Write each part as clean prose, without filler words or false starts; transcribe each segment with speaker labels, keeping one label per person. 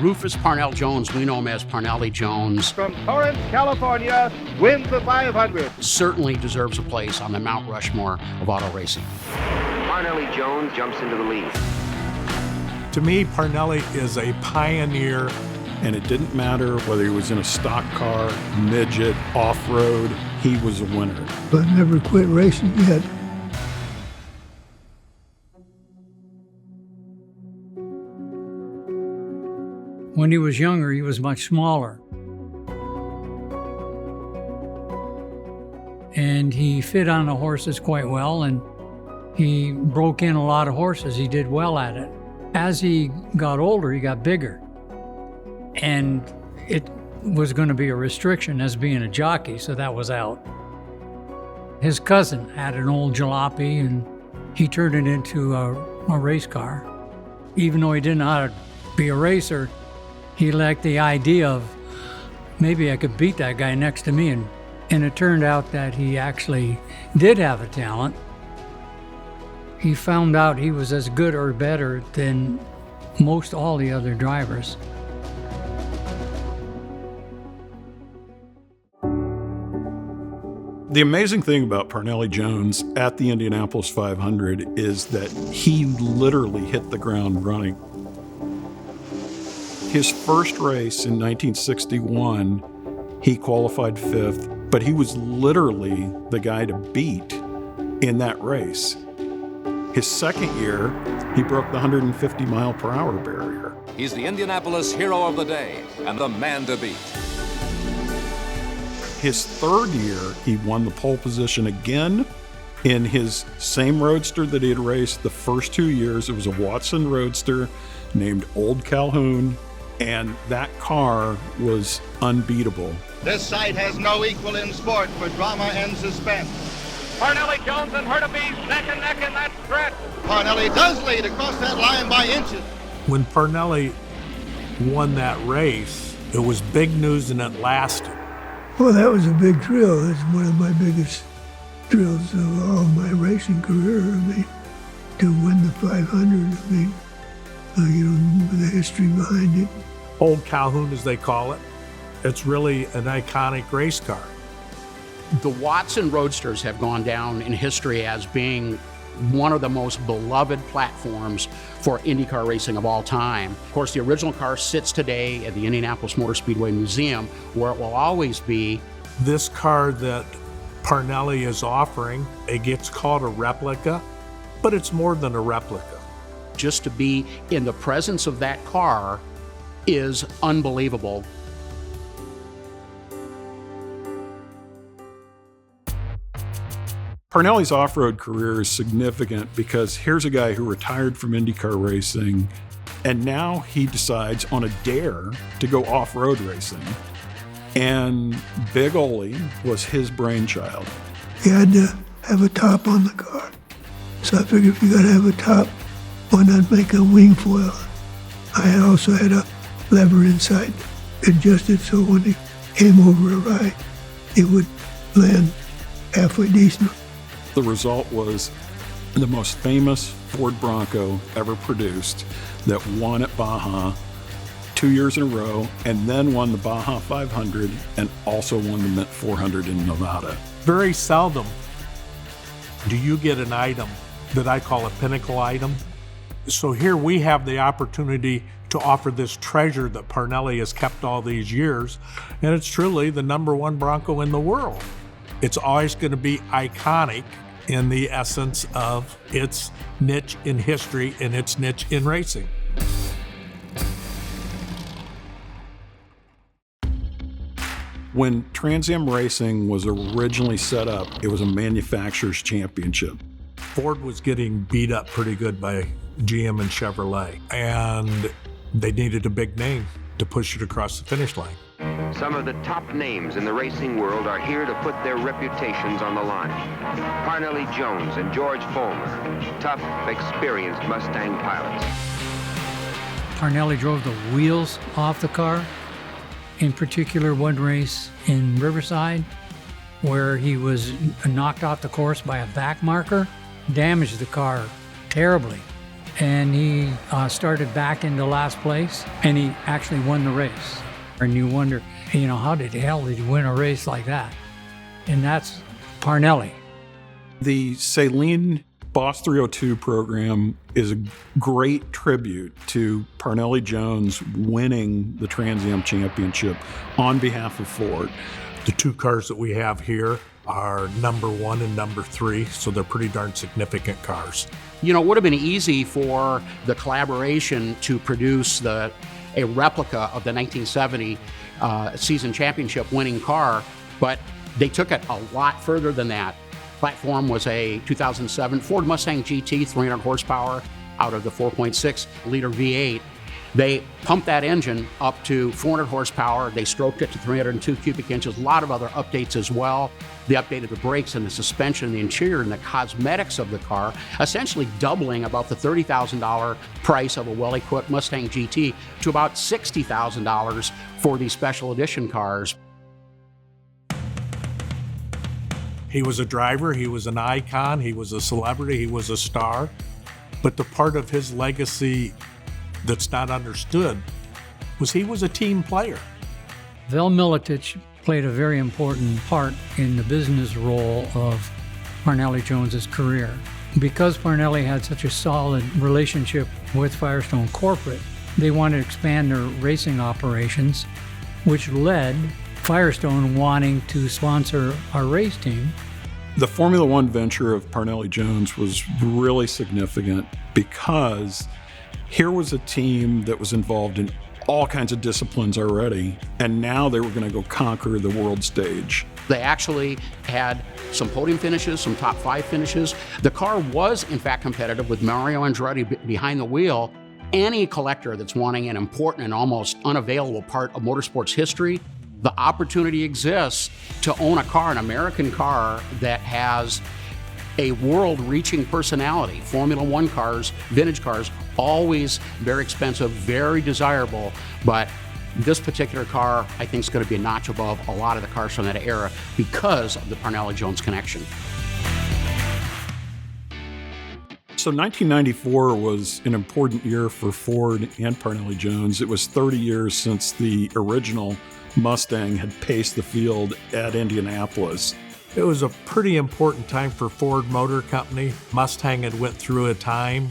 Speaker 1: Rufus Parnell Jones, we know him as Parnelli Jones,
Speaker 2: from Torrance, California, wins the 500.
Speaker 1: certainly deserves a place on the Mount Rushmore of auto racing.
Speaker 3: Parnelli Jones jumps into the lead.
Speaker 4: To me, Parnelli is a pioneer.
Speaker 5: And it didn't matter whether he was in a stock car, midget, off-road, he was a winner.
Speaker 6: But never quit racing yet.
Speaker 7: When he was younger, he was much smaller. And he fit on the horses quite well, and he broke in a lot of horses. He did well at it. As he got older, he got bigger. And it was going to be a restriction as being a jockey, so that was out. His cousin had an old jalopy, and he turned it into a race car. Even though he didn't know how to be a racer, he liked the idea of maybe I could beat that guy next to me. And it turned out that he actually did have a talent. He found out he was as good or better than most all the other drivers.
Speaker 5: The amazing thing about Parnelli Jones at the Indianapolis 500 is that he literally hit the ground running. His first race in 1961, he qualified fifth, but he was literally the guy to beat in that race. His second year, he broke the 150 mile per hour barrier.
Speaker 8: He's the Indianapolis hero of the day and the man to beat.
Speaker 5: His third year, he won the pole position again in his same roadster that he had raced the first 2 years. It was a Watson Roadster named Old Calhoun, and that car was unbeatable.
Speaker 2: This sight has no equal in sport for drama and suspense. Parnelli Jones and Hurtubise neck and neck in that stretch. Parnelli does lead across that line by inches.
Speaker 4: When Parnelli won that race, it was big news and it lasted.
Speaker 6: Well, that was a big thrill. That's one of my biggest thrills of all my racing career. I mean, to win the 500, I mean, the history behind it.
Speaker 4: Old Calhoun, as they call it, it's really an iconic race car.
Speaker 1: The Watson Roadsters have gone down in history as being one of the most beloved platforms for IndyCar racing of all time. Of course, the original car sits today at the Indianapolis Motor Speedway Museum, where it will always be.
Speaker 4: This car that Parnelli is offering, it gets called a replica, but it's more than a replica.
Speaker 1: Just to be in the presence of that car is unbelievable.
Speaker 5: Parnelli's off-road career is significant because here's a guy who retired from IndyCar racing, and now he decides on a dare to go off-road racing. And Big Ole was his brainchild.
Speaker 6: You had to have a top on the car. So I figured if you got to have a top, why not make a wing foil? I also had a lever inside, adjusted so when it came over a ride, it would land halfway decent.
Speaker 5: The result was the most famous Ford Bronco ever produced that won at Baja 2 years in a row, and then won the Baja 500 and also won the Mint 400 in Nevada.
Speaker 4: Very seldom do you get an item that I call a pinnacle item. So here we have the opportunity to offer this treasure that Parnelli has kept all these years, and it's truly the #1 Bronco in the world. It's always going to be iconic in the essence of its niche in history and its niche in racing.
Speaker 5: When Trans Am Racing was originally set up, it was a manufacturer's championship.
Speaker 4: Ford was getting beat up pretty good by GM and Chevrolet, and they needed a big name to push it across the finish line.
Speaker 3: Some of the top names in the racing world are here to put their reputations on the line. Parnelli Jones and George Follmer, tough, experienced Mustang pilots.
Speaker 7: Parnelli drove the wheels off the car. In particular, one race in Riverside where he was knocked off the course by a back marker, damaged the car terribly. and he started back into last place, and he actually won the race. And you wonder, how the hell did he win a race like that? And that's Parnelli.
Speaker 5: The Saline Boss 302 program is a great tribute to Parnelli Jones winning the Trans Am Championship on behalf of Ford.
Speaker 4: The two cars that we have here are number 1 and number 3, so they're pretty darn significant cars.
Speaker 1: It would have been easy for the collaboration to produce a replica of the 1970 season championship winning car, but they took it a lot further than that. Platform was a 2007 Ford Mustang GT, 300 horsepower out of the 4.6 liter V8. They pumped that engine up to 400 horsepower. They stroked it to 302 cubic inches. A lot of other updates as well. They updated the brakes and the suspension and the interior and the cosmetics of the car, essentially doubling about the $30,000 price of a well-equipped Mustang GT to about $60,000 for these special edition cars.
Speaker 4: He was a driver, he was an icon, he was a celebrity, he was a star. But the part of his legacy that's not understood was he was a team player.
Speaker 7: Vel Miletich played a very important part in the business role of Parnelli Jones's career. Because Parnelli had such a solid relationship with Firestone Corporate, they wanted to expand their racing operations, which led Firestone wanting to sponsor our race team.
Speaker 5: The Formula One venture of Parnelli Jones was really significant because here was a team that was involved in all kinds of disciplines already, and now they were going to go conquer the world stage.
Speaker 1: They actually had some podium finishes, some top 5 finishes. The car was, in fact, competitive with Mario Andretti behind the wheel. Any collector that's wanting an important and almost unavailable part of motorsports history, the opportunity exists to own a car, an American car that has a world-reaching personality. Formula One cars, vintage cars, always very expensive, very desirable, but this particular car, I think, is going to be a notch above a lot of the cars from that era because of the Parnelli Jones connection.
Speaker 5: So 1994 was an important year for Ford and Parnelli Jones. It was 30 years since the original Mustang had paced the field at Indianapolis.
Speaker 4: It was a pretty important time for Ford Motor Company. Mustang had went through a time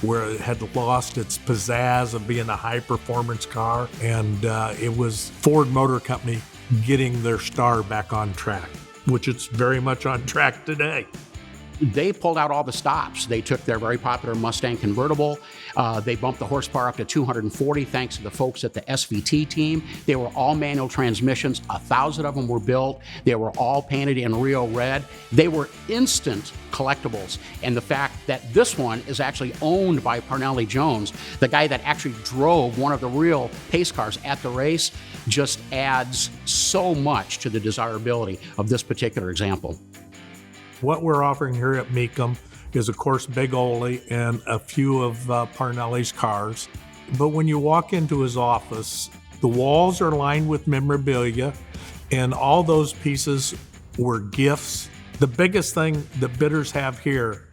Speaker 4: where it had lost its pizzazz of being a high-performance car, and it was Ford Motor Company getting their star back on track, which it's very much on track today.
Speaker 1: They pulled out all the stops. They took their very popular Mustang convertible. They bumped the horsepower up to 240 thanks to the folks at the SVT team. They were all manual transmissions. 1,000 of them were built. They were all painted in Rio red. They were instant collectibles. And the fact that this one is actually owned by Parnelli Jones, the guy that actually drove one of the real pace cars at the race, just adds so much to the desirability of this particular example.
Speaker 4: What we're offering here at Mecum is, of course, Big Ole and a few of Parnelli's cars. But when you walk into his office, the walls are lined with memorabilia, and all those pieces were gifts. The biggest thing that bidders have here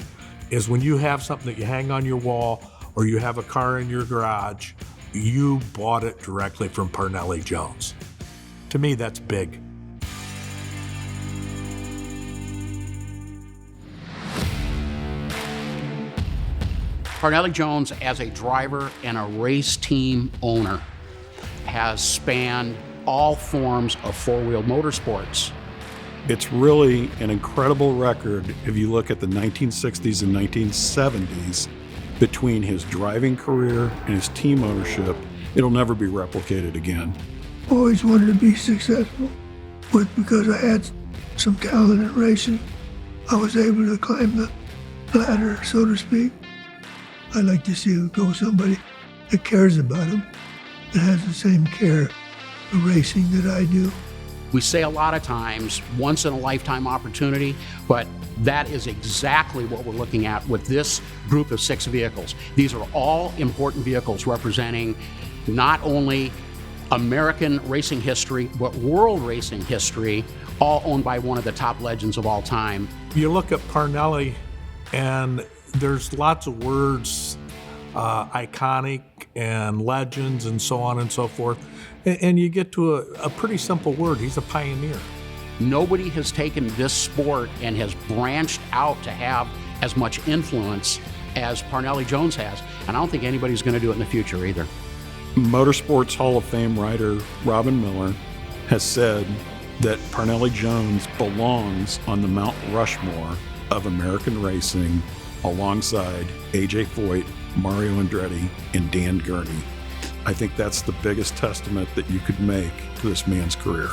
Speaker 4: is when you have something that you hang on your wall or you have a car in your garage, you bought it directly from Parnelli Jones. To me, that's big.
Speaker 1: Parnelli Jones, as a driver and a race team owner, has spanned all forms of four-wheel motorsports.
Speaker 5: It's really an incredible record if you look at the 1960s and 1970s between his driving career and his team ownership. It'll never be replicated again.
Speaker 6: Always wanted to be successful, but because I had some talent in racing, I was able to climb the ladder, so to speak. I'd like to see it go somebody that cares about him, that has the same care for racing that I do.
Speaker 1: We say a lot of times, once in a lifetime opportunity, but that is exactly what we're looking at with this group of 6 vehicles. These are all important vehicles representing not only American racing history, but world racing history, all owned by one of the top legends of all time.
Speaker 4: You look at Parnelli, and there's lots of words iconic and legends and so on and so forth. And you get to a pretty simple word. He's a pioneer.
Speaker 1: Nobody has taken this sport and has branched out to have as much influence as Parnelli Jones has. And I don't think anybody's going to do it in the future either.
Speaker 5: Motorsports Hall of Fame writer Robin Miller has said that Parnelli Jones belongs on the Mount Rushmore of American racing alongside A.J. Foyt, Mario Andretti, and Dan Gurney. I think that's the biggest testament that you could make to this man's career.